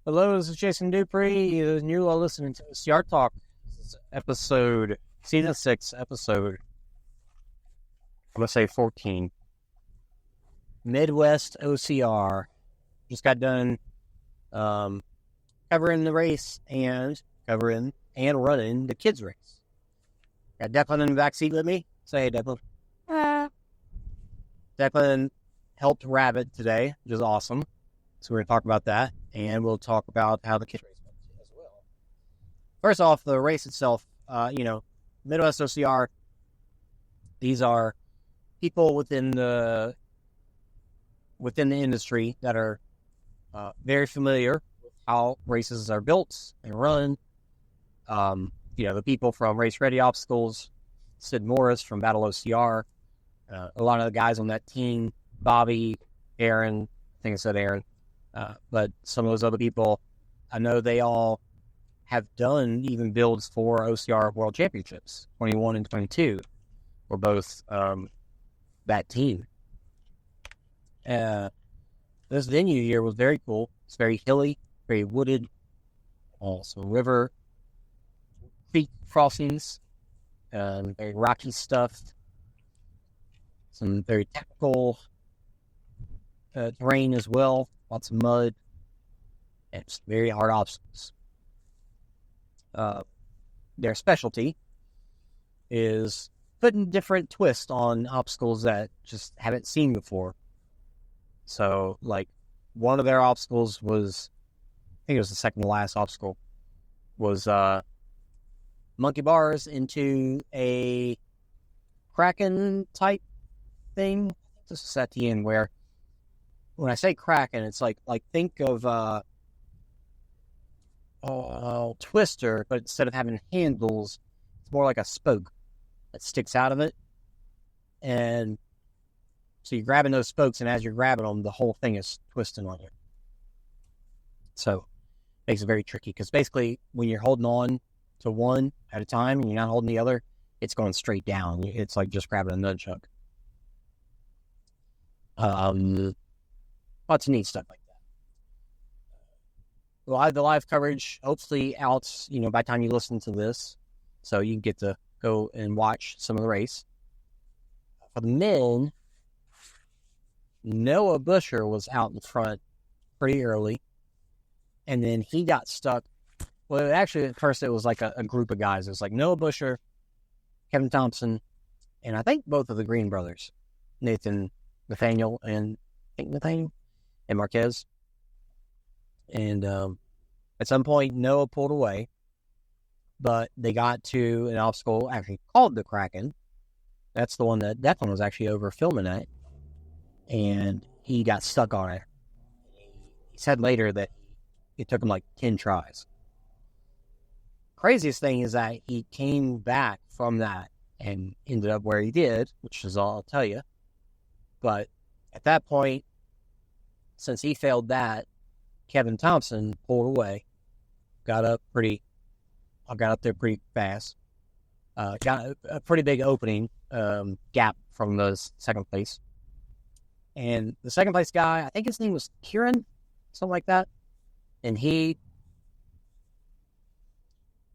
Hello, this is Jason Dupree, and you are listening to OCR Talk. This is season 6, episode, I'm going to say 14. Midwest OCR. Just got done covering the race and running the kids' race. Got Declan in the back seat with me. Say hey, Declan. Declan helped Rabbit today, which is awesome. So we're going to talk about that, and we'll talk about how the kids race went as well. First off, the race itself, Midwest OCR, these are people within the industry that are very familiar with how races are built and run. The people from Race Ready Obstacles, Sid Morris from Battle OCR, a lot of the guys on that team, Bobby, Aaron, I think I said Aaron, but some of those other people, I know they all have done even builds for OCR World Championships, 21 and 22, were both that team. This venue here was very cool. It's very hilly, very wooded, some river creek crossings, very rocky stuff, some very technical terrain as well, lots of mud, and some very hard obstacles. Their specialty is putting different twists on obstacles that just haven't seen before. So, like, one of their obstacles was, I think it was the second to last obstacle, was monkey bars into a Kraken type thing. This is at the end where, when I say Kraken, it's like think of Twister, but instead of having handles, it's more like a spoke that sticks out of it. And so you're grabbing those spokes, and as you're grabbing them, the whole thing is twisting on you. So it makes it very tricky, because basically when you're holding on to one at a time and you're not holding the other, it's going straight down. It's like just grabbing a nunchuck. Lots of neat stuff like that. The live coverage, hopefully out, by the time you listen to this, so you can get to go and watch some of the race. For the men, Noah Busher was out in front pretty early, and then he got stuck. Well, actually, at first it was like a group of guys. It was like Noah Busher, Kevin Thompson, and I think both of the Green brothers, Nathaniel and Marquez. And at some point, Noah pulled away, but they got to an obstacle actually called the Kraken. That's the one that Declan was actually over filming at, and he got stuck on it. He said later that it took him like 10 tries. Craziest thing is that he came back from that and ended up where he did, which is all I'll tell you. But at that point, since he failed that, Kevin Thompson pulled away, got up there pretty fast, got a pretty big opening gap from the second place. And the second place guy, I think his name was Kieran, something like that, and he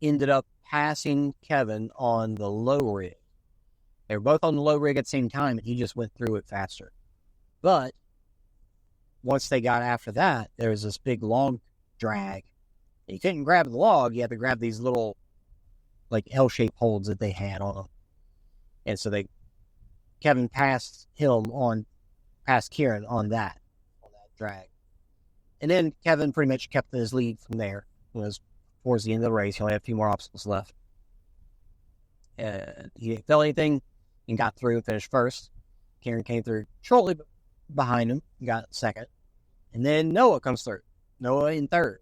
ended up passing Kevin on the low rig. They were both on the low rig at the same time, and he just went through it faster. But once they got after that, there was this big log drag. And you couldn't grab the log, you had to grab these little, like, L-shaped holds that they had on them. And so Kevin passed Kieran on that drag. And then Kevin pretty much kept his lead from there. It was towards the end of the race. He only had a few more obstacles left. He didn't feel anything and got through and finished first. Kieran came through shortly behind him, got second. And then Noah comes through. Noah in third.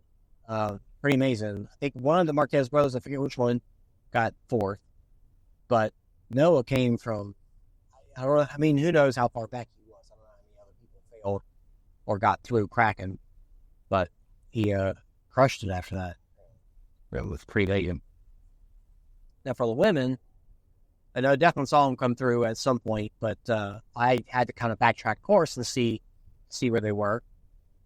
Pretty amazing. I think one of the Marquez brothers, I forget which one, got fourth. But Noah came from, who knows how far back he was. I don't know how many other people failed or got through Kraken. But he crushed it after that. It was pretty late. Now for the women, I know Declan saw him come through at some point, but I had to kind of backtrack course and see where they were.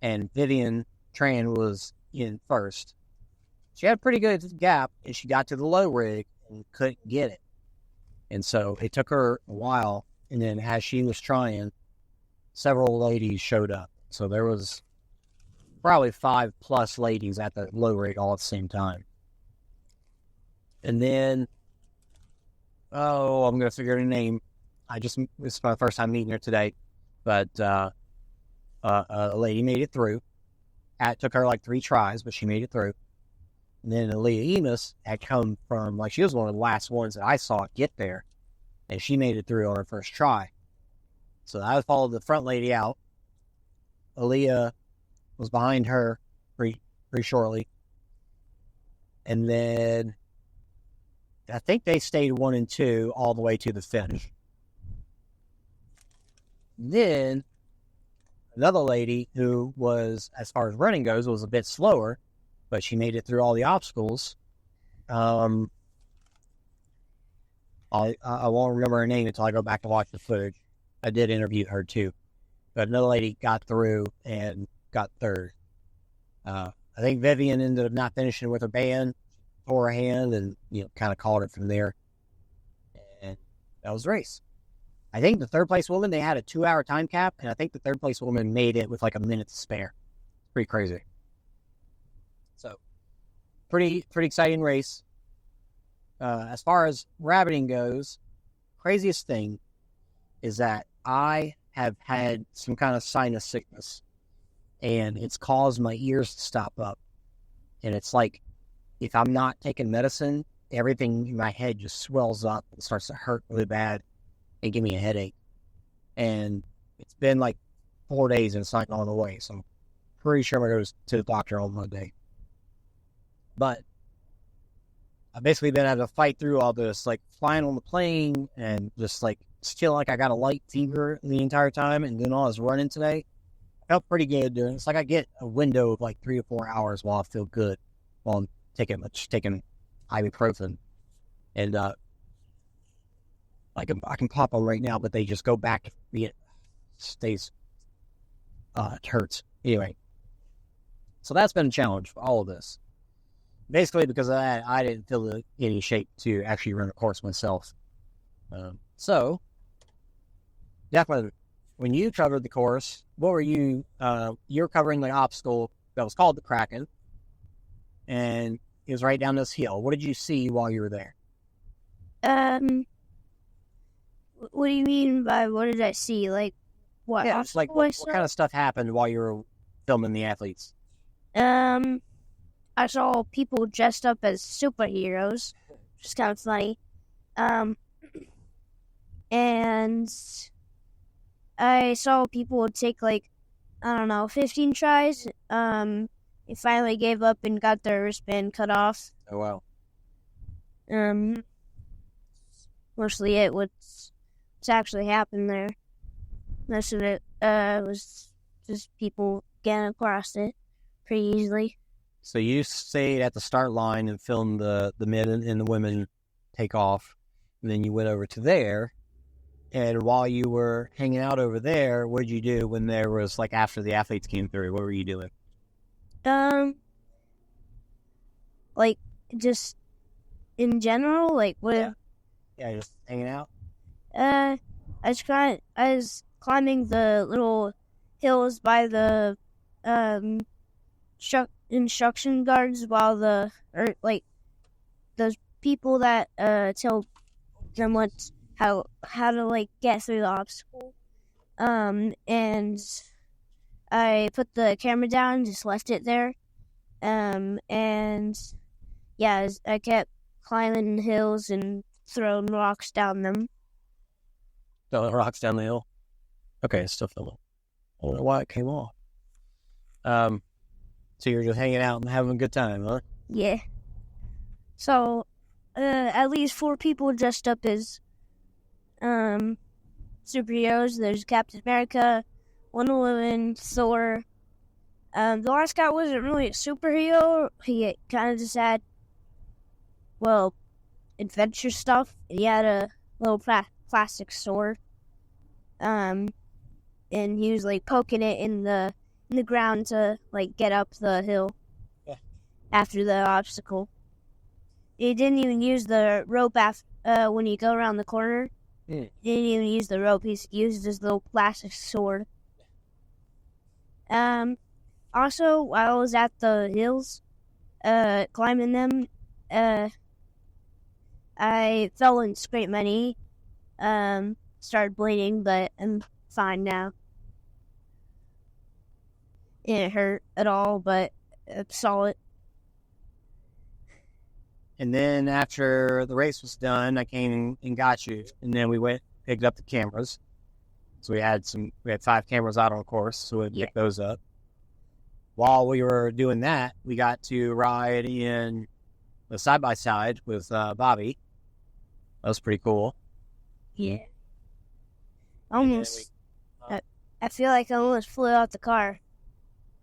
And Vivian Tran was in first. She had a pretty good gap, and she got to the low rig and couldn't get it. And so it took her a while, and then as she was trying, several ladies showed up. So there was probably 5+ ladies at the low rig all at the same time. And then, I'm going to figure out a name. It's my first time meeting her today, but a lady made it through. It took her like 3 tries, but she made it through. And then Aaliyah Enos had come from, she was one of the last ones that I saw get there, and she made it through on her first try. So I followed the front lady out. Aaliyah was behind her pretty shortly. And then I think they stayed 1 and 2 all the way to the finish. Then another lady who was, as far as running goes, was a bit slower, but she made it through all the obstacles. I won't remember her name until I go back to watch the footage. I did interview her too. But another lady got through and got third. I think Vivian ended up not finishing with her band, tore her hand, and kind of called it from there. And that was the race. I think the third place woman, they had a 2-hour time cap, and I think the third place woman made it with like a minute to spare. It's pretty crazy. So, pretty exciting race. As far as rabbiting goes, craziest thing is that I have had some kind of sinus sickness, and it's caused my ears to stop up. And it's like, if I'm not taking medicine, everything in my head just swells up and starts to hurt really bad and give me a headache. And it's been like 4 days and it's not going away. So I'm pretty sure I'm going to go to the doctor on Monday. But I've basically been able to fight through all this, like flying on the plane and just like feeling like I got a light fever the entire time, and then all I was running today. I felt pretty good doing it. It's like I get a window of like 3 or 4 hours while I feel good while I'm taking ibuprofen. And I can pop them right now, but they just go back to being it hurts. Anyway. So that's been a challenge for all of this. Basically, because of that, I didn't feel in any shape to actually run a course myself. So, Declan, when you covered the course, what were you? You're covering the obstacle that was called the Kraken, and it was right down this hill. What did you see while you were there? What do you mean by what did I see? Like, what? Yeah, it's like what kind of stuff happened while you were filming the athletes? I saw people dressed up as superheroes, which is kind of funny. And I saw people take 15 tries. They finally gave up and got their wristband cut off. Oh, wow. Mostly what's actually happened there. Most of it was just people getting across it pretty easily. So you stayed at the start line and filmed the men and the women take off, and then you went over to there. And while you were hanging out over there, what did you do when there was after the athletes came through? What were you doing? Just in general, what? Yeah, just hanging out. I was climbing the little hills by the instruction guards while those people that tell them how to get through the obstacle. And I put the camera down and just left it there. And yeah, I kept climbing hills and throwing rocks down them. Throwing rocks down the hill? Okay, it's still filming. I don't know why it came off. So you're just hanging out and having a good time, huh? Yeah. So, at least 4 people dressed up as superheroes. There's Captain America, Wonder Woman, Thor. The last guy wasn't really a superhero. He kind of just had, adventure stuff. He had a little plastic sword. And he was poking it in the ground to get up the hill. after the obstacle. He didn't even use the rope when you go around the corner. He didn't even use the rope. He used his little plastic sword. Also, while I was at the hills, climbing them, I fell and scraped my knee. Started bleeding, but I'm fine now. It didn't hurt at all, but I saw it. And then after the race was done, I came and got you. And then we picked up the cameras. So we had 5 cameras out on the course, so we picked those up. While we were doing that, we got to ride in the side-by-side with Bobby. That was pretty cool. Yeah. Almost. I feel like I almost flew out the car.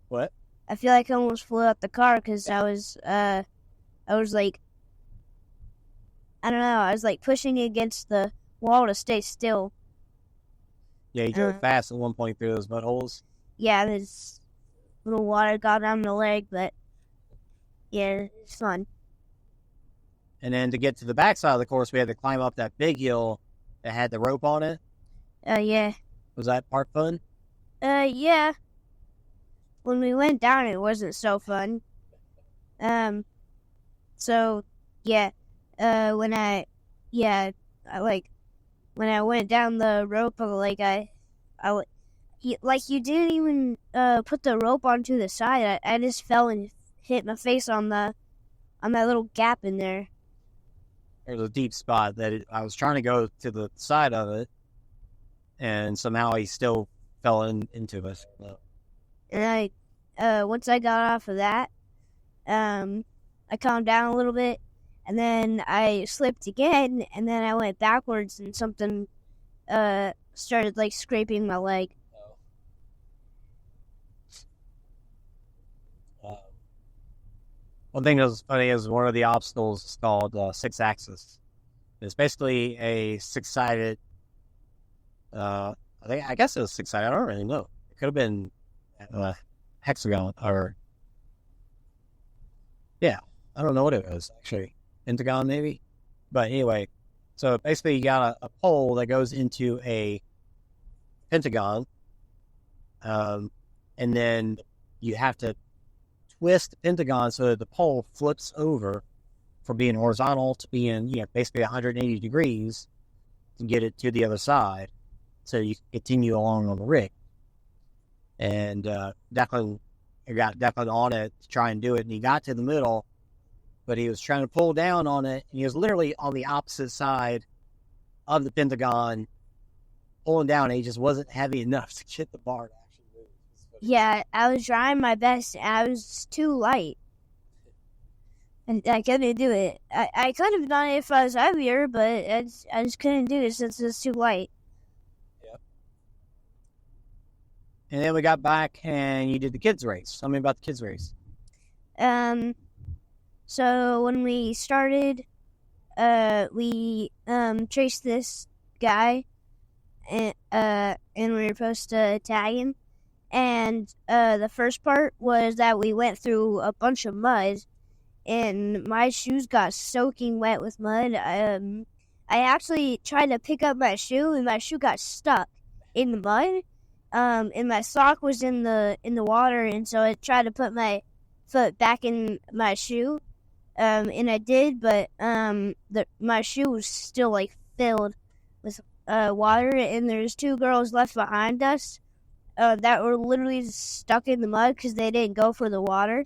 What? I feel like I almost flew out the car because I was like, I don't know, I was like pushing against the wall to stay still. Yeah, you drove fast at one point through those mud holes. Yeah, there's little water got on my leg, but yeah, it's fun. And then to get to the backside of the course, we had to climb up that big hill that had the rope on it. Yeah. Was that part fun? Yeah. When we went down, it wasn't so fun. So, yeah. When I went down the rope, you didn't even put the rope onto the side. I just fell and hit my face on that little gap in there. There was a deep spot that I was trying to go to the side of it, and somehow he still fell into us. And once I got off of that, I calmed down a little bit, and then I slipped again, and then I went backwards, and something started like scraping my leg. One thing that was funny is one of the obstacles is called 6-axis. It's basically a 6-sided. I guess it was 6-sided. I don't really know. It could have been hexagon or I don't know what it was actually. Pentagon maybe, but anyway. So basically, you got a pole that goes into a pentagon, and then you have to twist the pentagon so that the pole flips over from being horizontal to being, basically 180 degrees to get it to the other side so you can continue along on the rig. And Declan on it to try and do it, and he got to the middle, but he was trying to pull down on it, and he was literally on the opposite side of the pentagon pulling down, and he just wasn't heavy enough to get the bar to actually move. Yeah, I was trying my best, and I was too light. And I couldn't do it. I could have done it if I was heavier, but I just couldn't do it since it was too light. Yep. And then we got back, and you did the kids' race. Tell me about the kids' race. So when we started, we chased this guy, and we were supposed to tag him. And the first part was that we went through a bunch of mud, and my shoes got soaking wet with mud. I actually tried to pick up my shoe, and my shoe got stuck in the mud. And my sock was in the water, and so I tried to put my foot back in my shoe. And I did, but my shoe was still like filled with water, and there's 2 girls left behind us that were literally stuck in the mud because they didn't go for the water.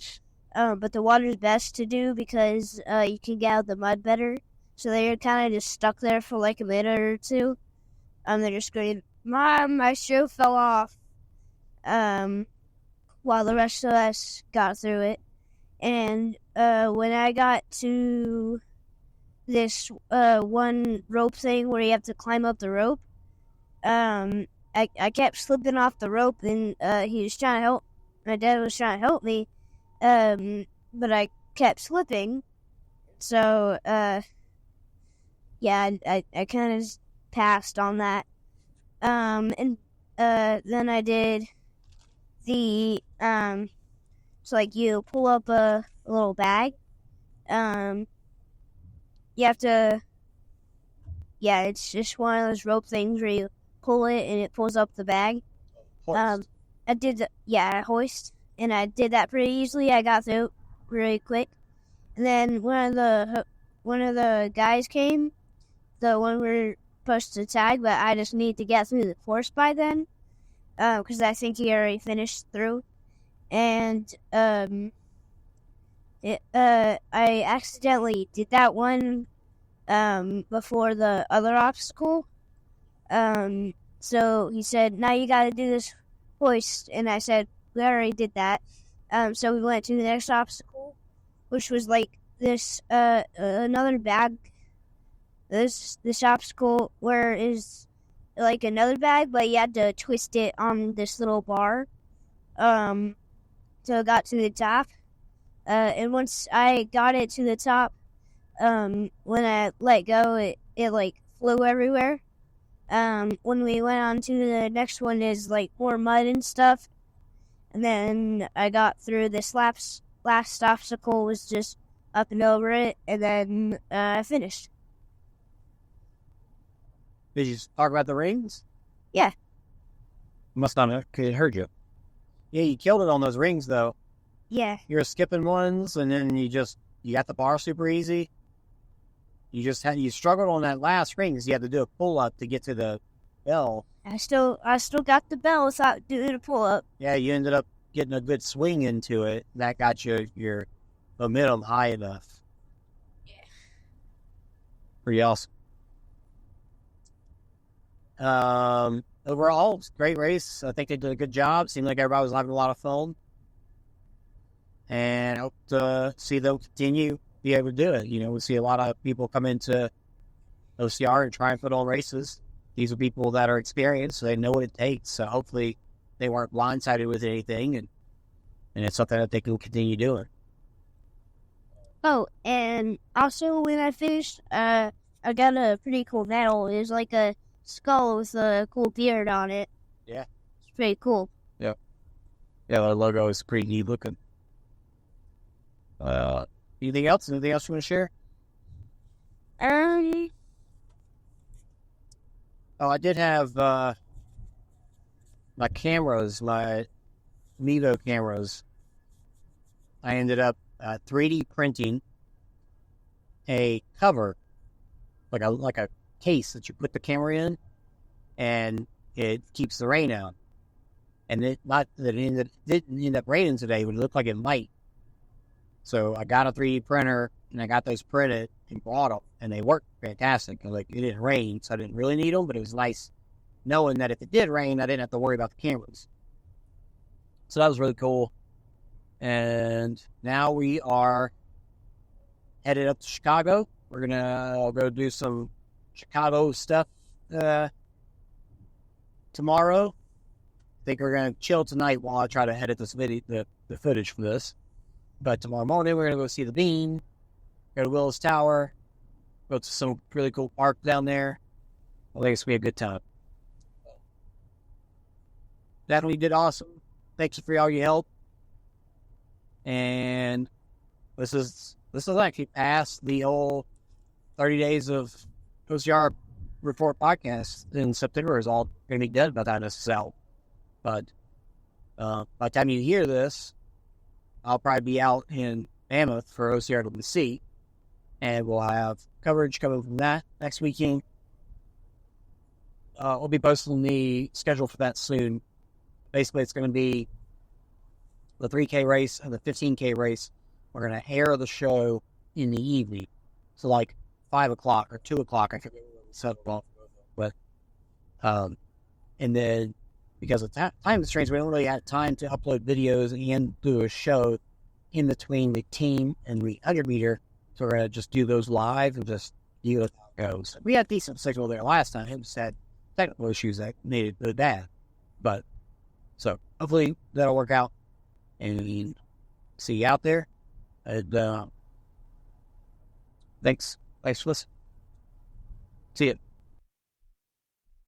But the water's best to do because you can get out the mud better. So they were kind of just stuck there for like a minute or two. They're just screaming, "Mom, my shoe fell off." While the rest of us got through it. And when I got to this one rope thing where you have to climb up the rope, I kept slipping off the rope, and he was trying to help. My dad was trying to help me, but I kept slipping. So, I kind of passed on that. And then I did the so like you pull up a little bag. You have to, it's just one of those rope things where you pull it and it pulls up the bag. Hoist. I did, hoist, and I did that pretty easily. I got through really quick, and then one of the guys came, the one we were supposed to tag, but I just need to get through the course by then, because I think he already finished through, and I accidentally did that one before the other obstacle. So he said, now you gotta do this hoist, and I said, we already did that. So we went to the next obstacle, which was like this another bag. This obstacle where is like another bag, but you had to twist it on this little bar. So I got to the top. And once I got it to the top, when I let go, it like flew everywhere. When we went on to the next one is like more mud and stuff. And then I got through this last obstacle was just up and over it, and then I finished. Did you talk about the rings? Yeah. Must not have hurt you. Yeah, you killed it on those rings, though. Yeah. You were skipping ones, and then you got the bar super easy. You struggled on that last ring because you had to do a pull-up to get to the bell. I still got the bell without doing a pull-up. Yeah, you ended up getting a good swing into it. That got your momentum high enough. Yeah. Pretty awesome. Overall, great race. I think they did a good job. Seemed like everybody was having a lot of fun. And I hope to see them continue be able to do it. We see a lot of people come into OCR and try and put on races. These are people that are experienced, so they know what it takes. So hopefully they weren't blindsided with anything, and it's something that they can continue doing. Oh, and also when I finished, I got a pretty cool medal. It was like a skull with a cool beard on it. Yeah. It's pretty cool. Yeah. Yeah, the logo is pretty neat looking. Anything else? Anything else you want to share? I did have my cameras, my Mevo cameras. I ended up 3D printing a cover, like a case that you put the camera in, and it keeps the rain out. And it didn't end up raining today, but it looked like it might. So I got a 3D printer, and I got those printed and brought them, and they worked fantastic. Like, it didn't rain, so I didn't really need them, but it was nice knowing that if it did rain, I didn't have to worry about the cameras. So that was really cool. And now we are headed up to Chicago. We're going to go do some Chicago stuff tomorrow. I think we're going to chill tonight while I try to edit this video, the footage for this. But tomorrow morning, we're going to go see the Bean, go to Willis Tower, go to some really cool park down there. I think it's going to be a good time. Definitely did awesome. Thanks for all your help. And this is actually past the whole 30 days of OCR Report podcast in September is all going to be done by the time this is out. But by the time you hear this, I'll probably be out in Mammoth for OCRWC, and we'll have coverage coming from that next weekend. We'll be posting the schedule for that soon. Basically, it's going to be the 3K race and the 15K race. We're going to air the show in the evening, so like 5 o'clock or 2 o'clock. I can't remember what we settled off with. And then, because of time constraints, we don't really have time to upload videos and do a show in between the team and the 100 meter. So we're going to just do those live and just deal with how it goes. We had decent signal there last time. It just had technical issues that made it really bad. But, so hopefully that'll work out. And see you out there. And thanks for listening. See you.